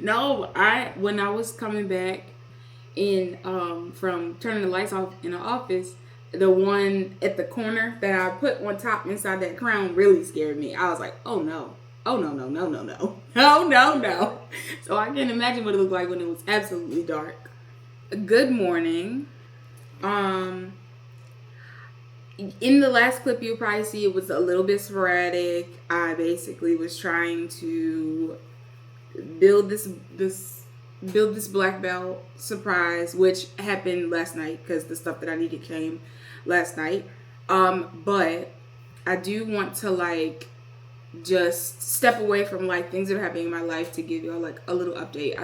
No, when I was coming back in from turning the lights off in the office, the one at the corner that I put on top inside that crown really scared me. I was like, oh no. Oh no no no no no. No no no. So I can't imagine what it looked like when it was absolutely dark. Good morning. Um in the last clip you'll probably see it was a little bit sporadic. I basically was trying to build this black belt surprise, which happened last night because the stuff that I needed came last night. But I do want to like just step away from like things that are happening in my life to give y'all like a little update.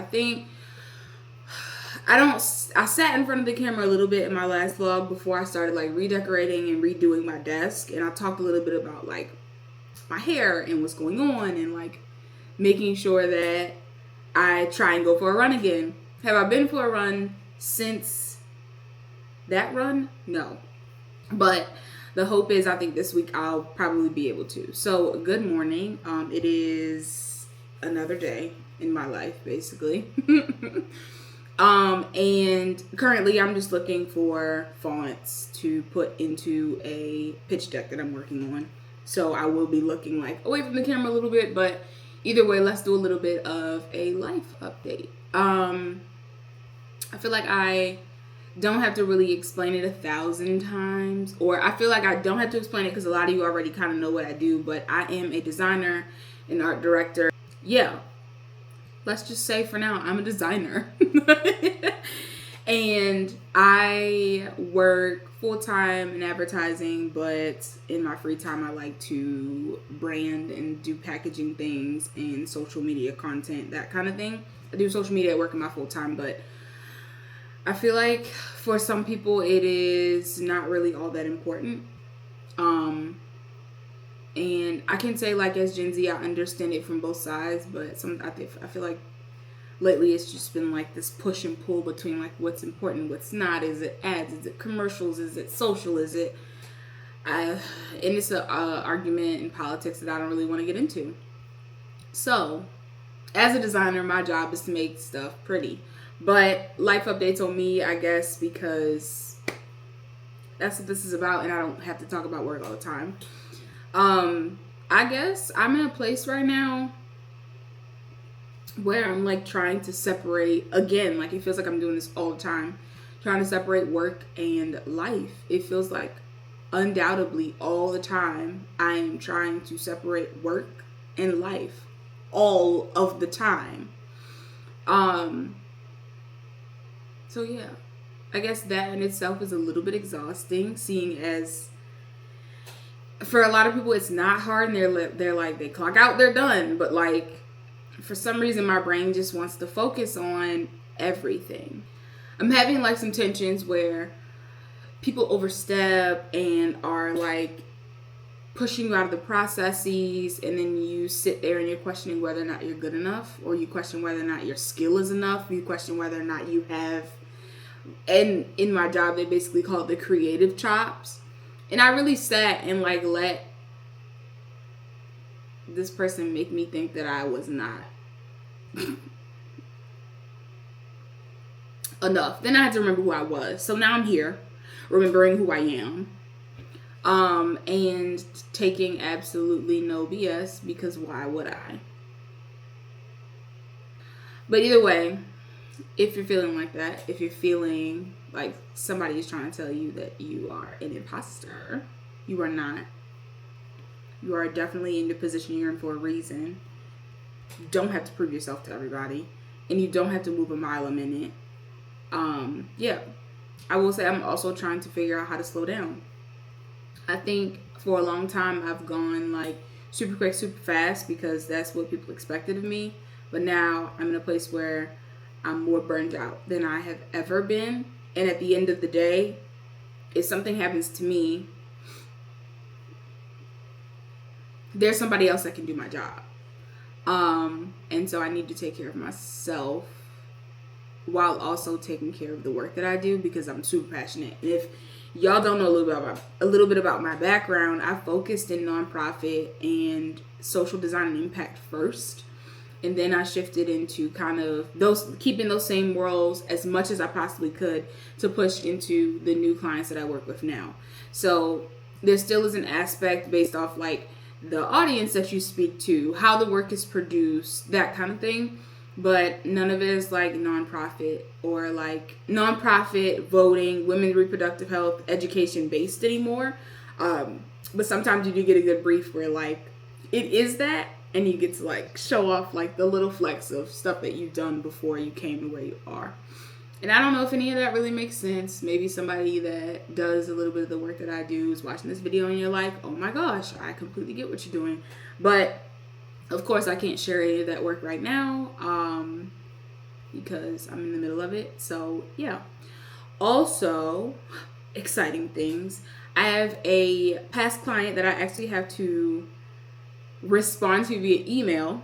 I sat in front of the camera a little bit in my last vlog before I started like redecorating and redoing my desk, and I talked a little bit about like my hair and what's going on and like making sure that I try and go for a run again. Have I been for a run since that run? No. But the hope is I think this week I'll probably be able to. So good morning. It is another day in my life, basically. And currently I'm just looking for fonts to put into a pitch deck that I'm working on. So I will be looking like away from the camera a little bit, but either way, let's do a little bit of a life update. I feel like I don't have to really explain it 1,000 times, or I feel like I don't have to explain it because a lot of you already kind of know what I do, but I am a designer, an art director. Yeah, let's just say for now, I'm a designer. And I work full-time in advertising, but in my free time I like to brand and do packaging things and social media content, that kind of thing. I do social media at work in my full-time, but I feel like for some people it is not really all that important. And I can say like as Gen Z I understand it from both sides, but I feel like lately it's just been like this push and pull between like what's important, what's not. Is it ads? Is it commercials? Is it social? Is it and it's an argument in politics that I don't really want to get into. So as a designer, my job is to make stuff pretty, but life updates on me, I guess, because that's what this is about and I don't have to talk about work all the time. I guess I'm in a place right now where I'm like trying to separate again. Like it feels like I'm doing this all the time, trying to separate work and life. It feels like undoubtedly all the time I am trying to separate work and life all of the time. So yeah, I guess that in itself is a little bit exhausting, seeing as for a lot of people it's not hard and they're like they clock out, they're done, but like for some reason my brain just wants to focus on everything. I'm having like some tensions where people overstep and are like pushing you out of the processes, and then you sit there and you're questioning whether or not you're good enough, or you question whether or not your skill is enough, you question whether or not you have, and in my job they basically call it the creative chops. And I really sat and like let this person make me think that I was not enough. Then I had to remember who I was. So now I'm here remembering who I am. And taking absolutely no BS, because why would I? But either way, if you're feeling like that, if you're feeling like somebody is trying to tell you that you are an imposter, you are not. You are definitely in the position you're in for a reason. You don't have to prove yourself to everybody, and you don't have to move a mile a minute. Yeah, I will say I'm also trying to figure out how to slow down. I think for a long time I've gone like super quick, super fast because that's what people expected of me. But now I'm in a place where I'm more burned out than I have ever been. And at the end of the day, if something happens to me, there's somebody else that can do my job. And so I need to take care of myself while also taking care of the work that I do, because I'm super passionate. And if y'all don't know a little bit about my background, I focused in nonprofit and social design and impact first. And then I shifted into kind of those, keeping those same roles as much as I possibly could to push into the new clients that I work with now. So there still is an aspect based off like the audience that you speak to, how the work is produced, that kind of thing. But none of it is like nonprofit or like nonprofit voting, women's reproductive health, education based anymore. But sometimes you do get a good brief where like it is that, and you get to like show off like the little flecks of stuff that you've done before you came to where you are. And I don't know if any of that really makes sense. Maybe somebody that does a little bit of the work that I do is watching this video and you're like, oh my gosh, I completely get what you're doing. But of course I can't share any of that work right now because I'm in the middle of it. So yeah. Also, exciting things. I have a past client that I actually have to respond to via email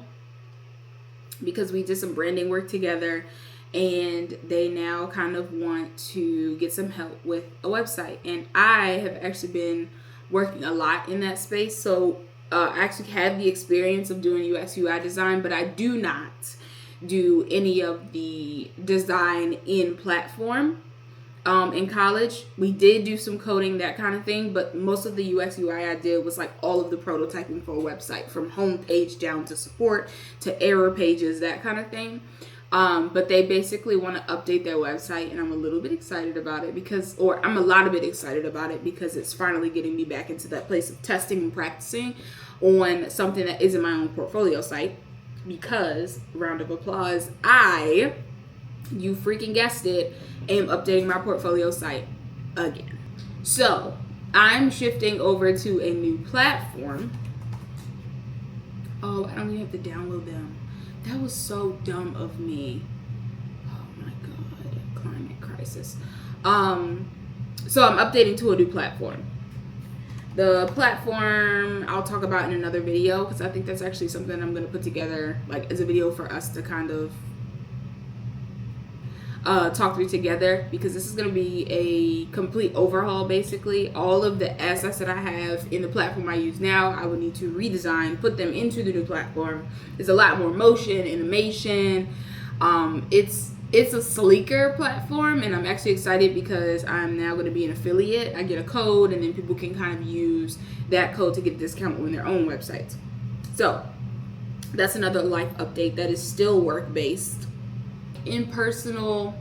because we did some branding work together, and they now kind of want to get some help with a website. And I have actually been working a lot in that space. So I actually have the experience of doing UX UI design, but I do not do any of the design in platform. In college, we did do some coding, that kind of thing, but most of the UX UI I did was like all of the prototyping for a website, from homepage down to support to error pages, that kind of thing. But they basically want to update their website, and I'm a little bit excited about it because it's finally getting me back into that place of testing and practicing on something that isn't my own portfolio site. Because, round of applause, you freaking guessed it, am updating my portfolio site again. So I'm shifting over to a new platform. Oh, I don't even have to download them. That was so dumb of me. Oh my God, climate crisis. So I'm updating to a new platform. The platform I'll talk about in another video because I think that's actually something I'm going to put together like as a video for us to kind of talk through together, because this is going to be a complete overhaul. Basically all of the assets that I have in the platform I use now, I would need to redesign, put them into the new platform. There's a lot more motion, animation. It's a sleeker platform, and I'm actually excited because I'm now going to be an affiliate. I get a code, and then people can kind of use that code to get a discount on their own websites. So that's another life update that is still work based. In personal,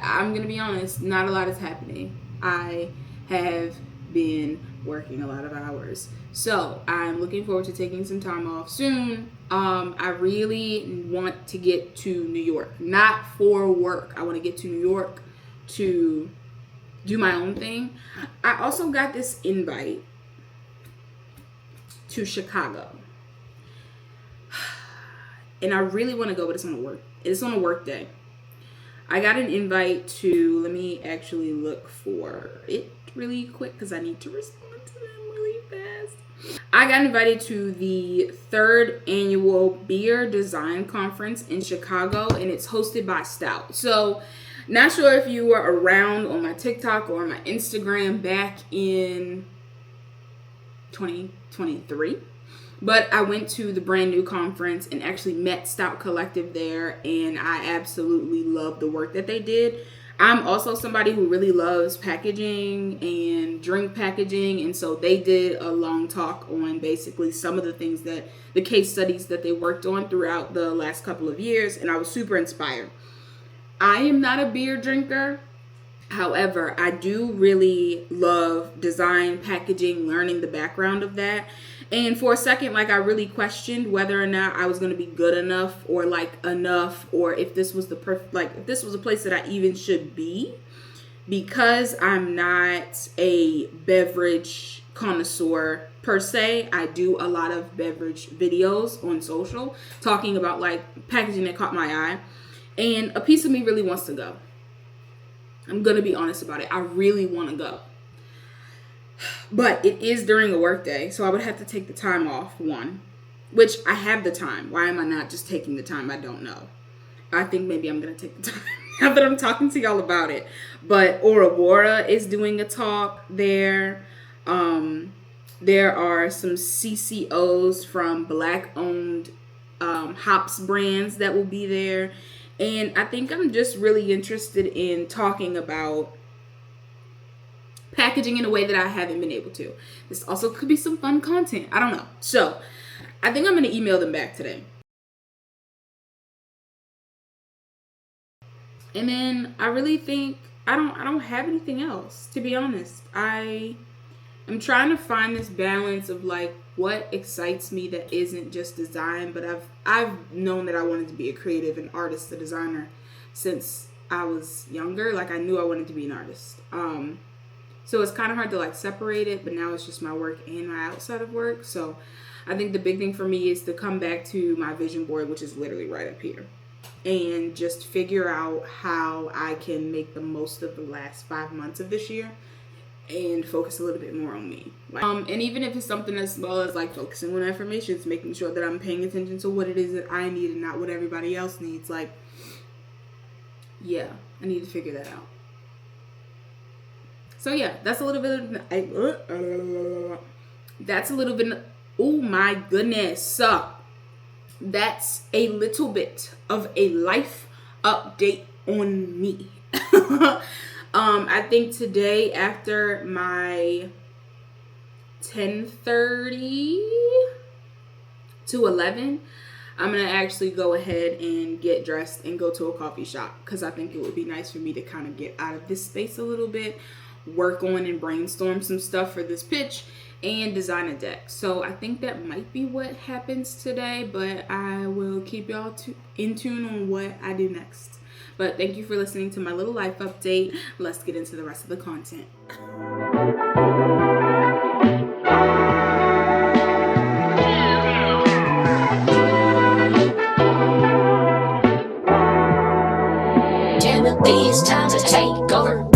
I'm gonna be honest, not a lot is happening. I have been working a lot of hours, so I'm looking forward to taking some time off soon. I really want to get to New York, not for work. I want to get to New York to do my own thing. I also got this invite to Chicago, and I really want to go, but it's on a work day. I got an invite to, let me actually look for it really quick because I need to respond to them really fast. I got invited to the 3rd annual Beer Design Conference in Chicago, and it's hosted by Stout. So not sure if you were around on my TikTok or my Instagram back in 2023. But I went to the brand new conference and actually met Stout Collective there, and I absolutely love the work that they did. I'm also somebody who really loves packaging and drink packaging, and so they did a long talk on basically some of the things that the case studies that they worked on throughout the last couple of years, and I was super inspired. I am not a beer drinker. However, I do really love design, packaging, learning the background of that. And for a second, like, I really questioned whether or not I was going to be good enough or like enough, or if this was if this was a place that I even should be, because I'm not a beverage connoisseur per se. I do a lot of beverage videos on social talking about like packaging that caught my eye, and a piece of me really wants to go. I'm going to be honest about it. I really want to go. But it is during a work day, so I would have to take the time off, one, which I have the time. Why am I not just taking the time? I don't know. I think maybe I'm going to take the time now that I'm talking to y'all about it. But Aurora is doing a talk there. There are some CCOs from Black-owned hops brands that will be there. And I think I'm just really interested in talking about packaging in a way that I haven't been able to. This also could be some fun content. I don't know. So I think I'm going to email them back today. And then I really think I don't have anything else, to be honest. I'm trying to find this balance of like what excites me that isn't just design, but I've known that I wanted to be a creative, an artist, a designer since I was younger. Like I knew I wanted to be an artist. So it's kind of hard to like separate it, but now it's just my work and my outside of work. So I think the big thing for me is to come back to my vision board, which is literally right up here, and just figure out how I can make the most of the last 5 months of this year and focus a little bit more on me. And even if it's something as small as like focusing on affirmations, making sure that I'm paying attention to what it is that I need and not what everybody else needs. Like, yeah, I need to figure that out. So yeah, that's a little bit of, oh my goodness. That's a little bit of a life update on me. I think today after my 10:30 to 11, I'm going to actually go ahead and get dressed and go to a coffee shop, because I think it would be nice for me to kind of get out of this space a little bit, work on and brainstorm some stuff for this pitch, and design a deck. So I think that might be what happens today, but I will keep y'all in tune on what I do next. But thank you for listening to my little life update. Let's get into the rest of the content. Timothy's time to take over.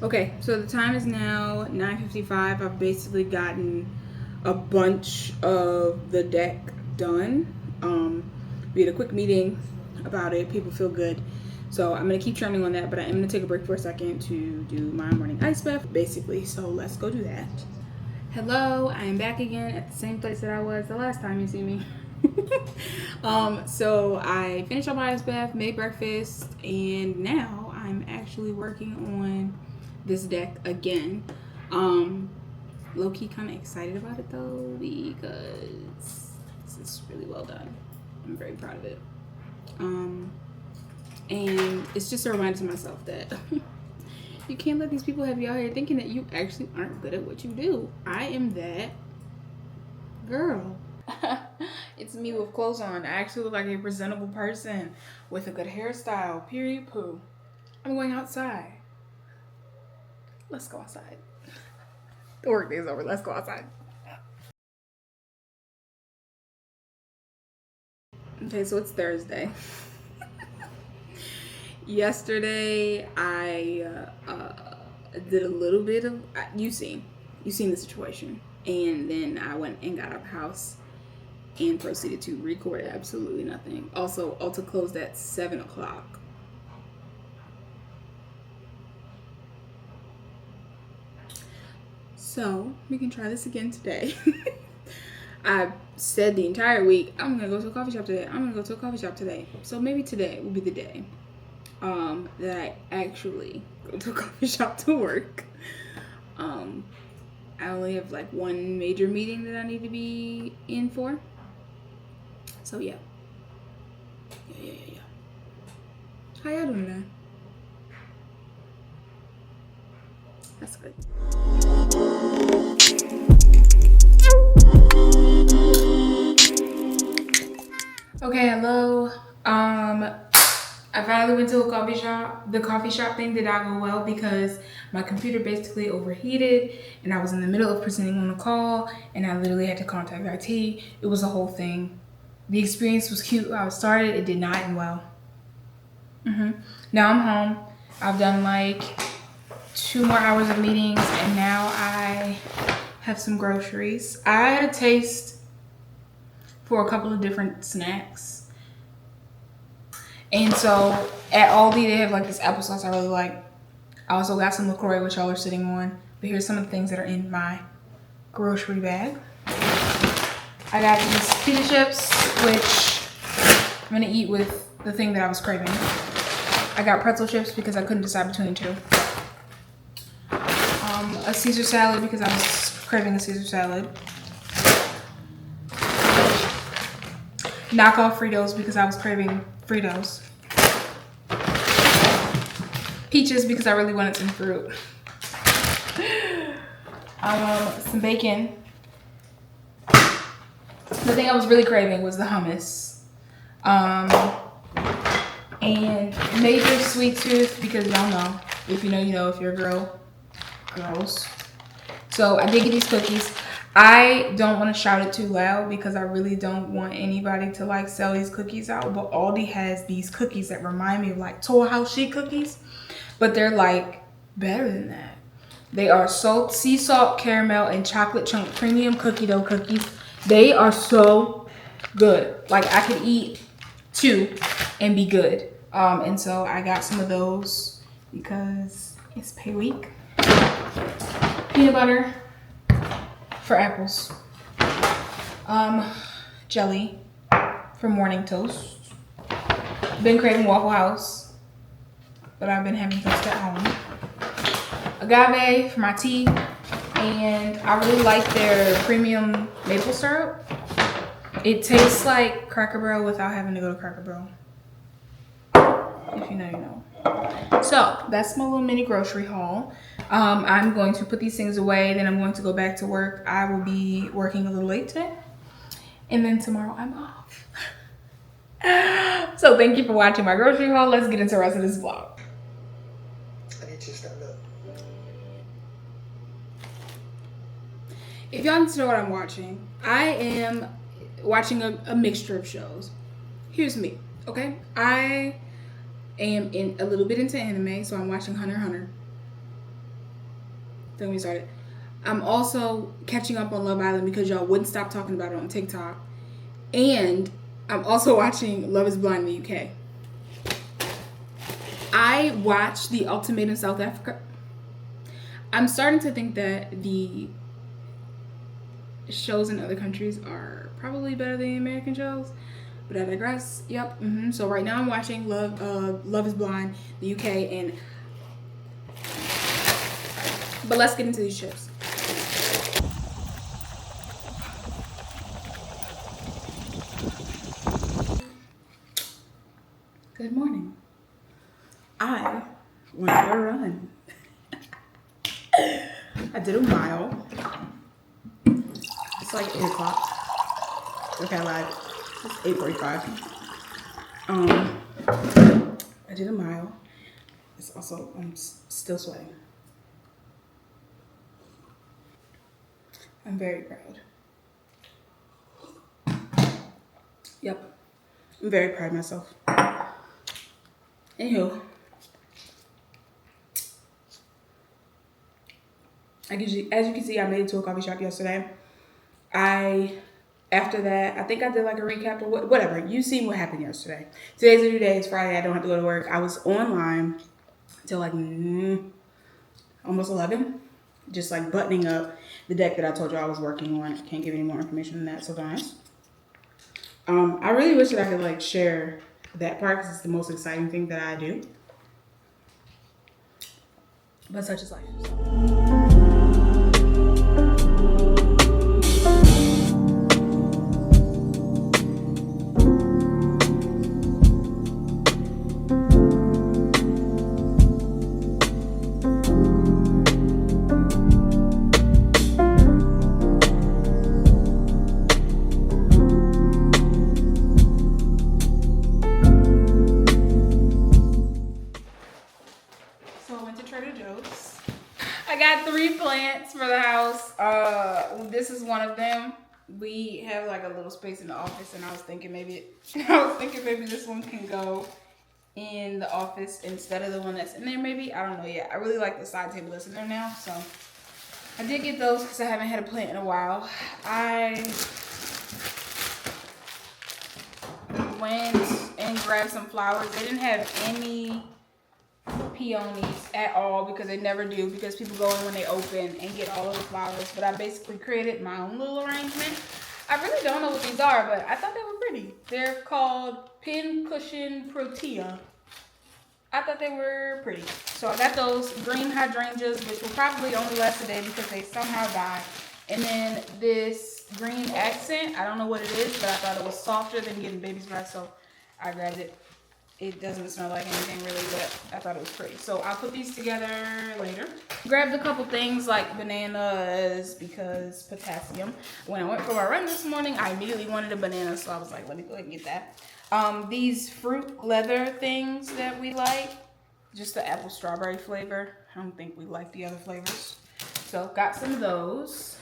Okay, so the time is now 9:55. I've basically gotten a bunch of the deck done. We had a quick meeting about it. People feel good. So I'm going to keep churning on that, but I am going to take a break for a second to do my morning ice bath, basically. So let's go do that. Hello, I am back again at the same place that I was the last time you see me. So I finished up my ice bath, made breakfast, and now I'm actually working on this deck again. Low-key kind of excited about it though, because this is really well done. I'm very proud of it. And it's just a reminder to myself that you can't let these people have you out here thinking that you actually aren't good at what you do. I am that girl. It's me with clothes on. I actually look like a presentable person with a good hairstyle. Period. Poo. I'm going outside. Let's go outside. The work day is over. Let's go outside. Okay, so it's Thursday. Yesterday, I did a little bit of, you've seen the situation. And then I went and got out of the house and proceeded to record absolutely nothing. Also, Ulta closed at 7 o'clock. So we can try this again today. I said the entire week, I'm gonna go to a coffee shop today. I'm gonna go to a coffee shop today. So maybe today will be the day that I actually go to a coffee shop to work. I only have like one major meeting that I need to be in for. So yeah. How y'all doing today? That's good. Okay, hello. I finally went to a coffee shop. The coffee shop thing did not go well because my computer basically overheated and I was in the middle of presenting on a call and I literally had to contact IT. It was a whole thing. The experience was cute how it started. It did not end well. Now I'm home. I've done like 2 more hours of meetings and now I have some groceries. I had a taste for a couple of different snacks. And so at Aldi, they have like this applesauce I really like. I also got some LaCroix, which y'all are sitting on. But here's some of the things that are in my grocery bag. I got these pita chips, which I'm gonna eat with the thing that I was craving. I got pretzel chips because I couldn't decide between the two. A Caesar salad because I was craving a Caesar salad. Knockoff Fritos because I was craving Fritos. Peaches because I really wanted some fruit. Some bacon. The thing I was really craving was the hummus. And major sweet tooth because y'all know. If you know, you know. If you're a girl, girls. So I did get these cookies. I don't want to shout it too loud because I really don't want anybody to like sell these cookies out. But Aldi has these cookies that remind me of like Toll House sheet cookies. But they're like better than that. They are sea salt, caramel, and chocolate chunk premium cookie dough cookies. They are so good. Like I could eat 2 and be good. And so I got some of those because it's pay week. Peanut butter for apples. Jelly for morning toast. Been craving Waffle House, but I've been having toast at home. Agave for my tea. And I really like their premium maple syrup. It tastes like Cracker Barrel without having to go to Cracker Barrel. If you know, you know. So that's my little mini grocery haul. I'm going to put these things away. Then I'm going to go back to work. I will be working a little late today. And then tomorrow I'm off. So thank you for watching my grocery haul. Let's get into the rest of this vlog. I need you to stand up. If y'all need to know what I'm watching, I am watching a mixture of shows. Here's me, okay? I am in a little bit into anime, so I'm watching Hunter x Hunter. Don't get me started. I'm also catching up on Love Island because y'all wouldn't stop talking about it on TikTok. And I'm also watching Love is Blind in the UK. I watched The Ultimatum South Africa. I'm starting to think that the shows in other countries are probably better than American shows, but I digress. Yep. So right now I'm watching Love is Blind, the UK, and but let's get into these chips. Good morning. I went for a run. I did a mile. It's like 8 o'clock. Okay, I lied. It's 8:45. I did a mile. It's also, I'm still sweating. I'm very proud. Yep. I'm very proud of myself. Anywho. As you can see, I made it to a coffee shop yesterday. After that, I think I did like a recap or whatever. You seen what happened yesterday. Today's a new day. It's Friday. I don't have to go to work. I was online till like almost 11. Just like buttoning up the deck that I told you I was working on. I can't give any more information than that, so guys. I really wish that I could like share that part because it's the most exciting thing that I do. But such is life. I got 3 plants for the house. This is one of them. We have like a little space in the office, and I was thinking maybe this one can go in the office instead of the one that's in there. Maybe, I don't know yet. I really like the side table that's in there now, so I did get those because I haven't had a plant in a while. I went and grabbed some flowers. They didn't have any peonies at all because they never do, because people go in when they open and get all of the flowers. But I basically created my own little arrangement. I really don't know what these are, but I thought they were pretty. They're called Pin Cushion Protea. I thought they were pretty. So I got those green hydrangeas, which will probably only last a day because they somehow died. And then this green accent, I don't know what it is, but I thought it was softer than getting baby's breath, so I grabbed it. It doesn't smell like anything really, but I thought it was pretty. So I'll put these together later. Grabbed a couple things like bananas because potassium. When I went for my run this morning, I immediately wanted a banana, so I was like, let me go ahead and get that. These fruit leather things that we like, just the apple strawberry flavor. I don't think we like the other flavors. So got some of those.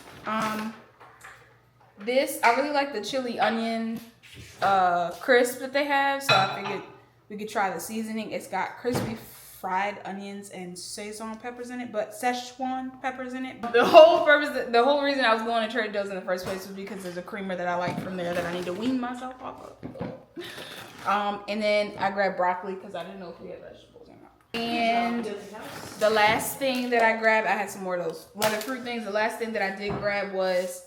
This, I really like the chili onion crisp that they have, so I figured we could try the seasoning. It's got crispy fried onions and Szechuan peppers in it, but Szechuan peppers in it. The whole reason I was going to Trader Joe's in the first place was because there's a creamer that I like from there that I need to wean myself off of. And then I grabbed broccoli because I didn't know if we had vegetables or not. And the last thing that I grabbed, I had some more of those leather fruit things. The last thing that I did grab was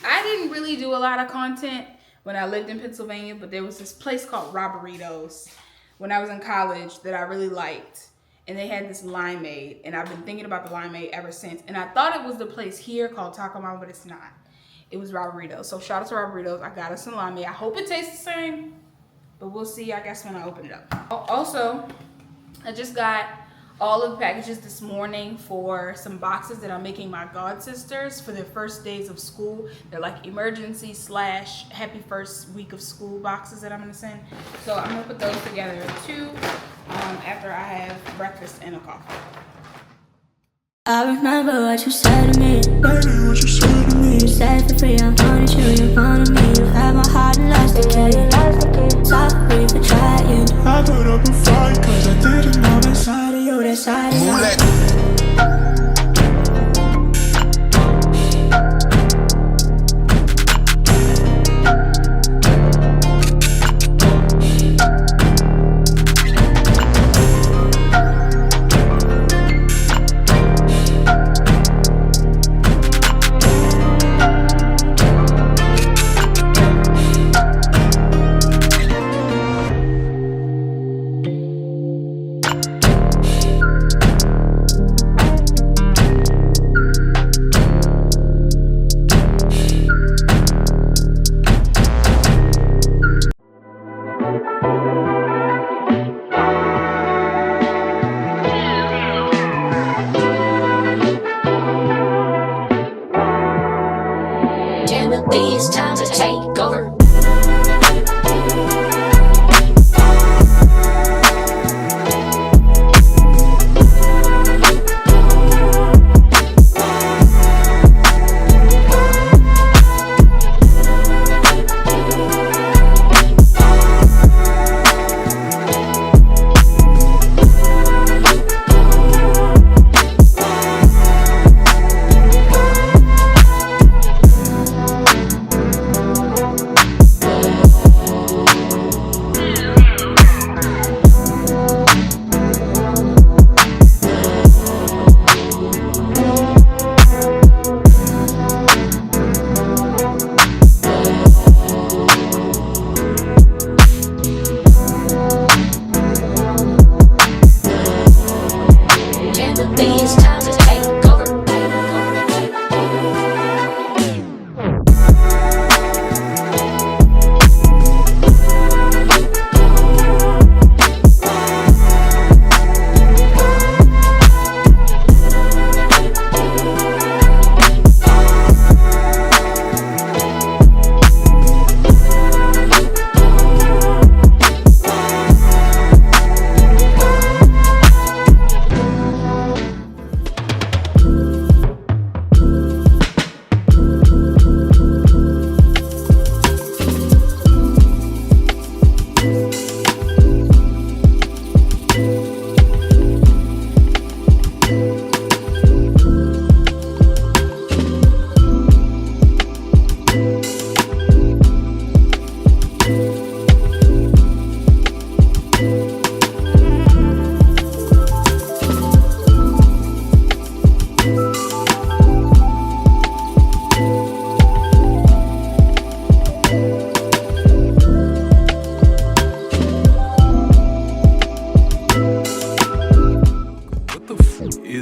I didn't really do a lot of content when I lived in Pennsylvania, but there was this place called Robberitos when I was in college that I really liked. And they had this limeade, and I've been thinking about the limeade ever since. And I thought it was the place here called Taco Mama, but it's not. It was Robberitos. So shout out to Robberitos. I got us some limeade. I hope it tastes the same, but we'll see, I guess, when I open it up. Also, I just got all of the packages this morning for some boxes that I'm making my god sisters for their first days of school. They're like emergency / happy first week of school boxes that I'm gonna send. So I'm gonna put those together too after I have breakfast and a coffee. I remember what you said to me. Baby, what you said to me. You said for free, I'm wanted you, you wanted me. You had my heart elasticated. Sorry for trying. I put up a fight cause I didn't know that side of you, that side of you.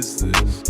is this?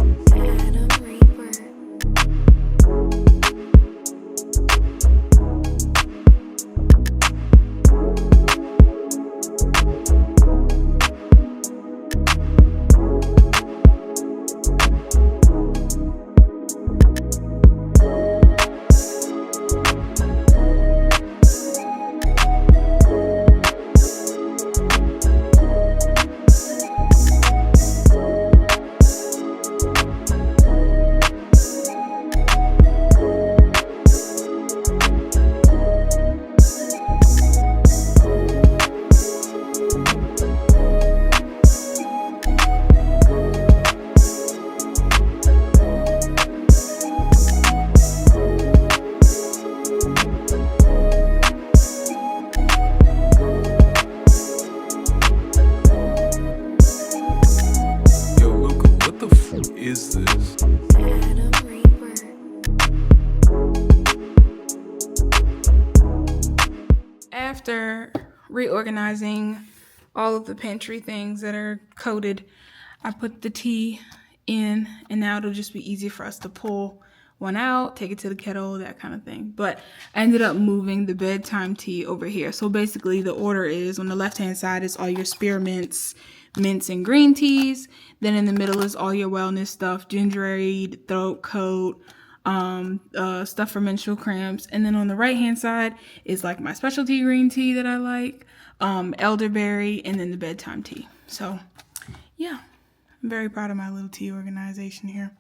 Yo, Luca, what the f is this? After reorganizing all of the pantry things that are coated, I put the tea in, and now it'll just be easy for us to pull one out, take it to the kettle, that kind of thing. But I ended up moving the bedtime tea over here. So basically the order is, on the left hand side is all your spearmints, mints, and green teas. Then in the middle is all your wellness stuff, ginger ale, throat coat, stuff for menstrual cramps. And then on the right hand side is like my specialty green tea that I like, elderberry, and then the bedtime tea. So yeah, I'm very proud of my little tea organization here.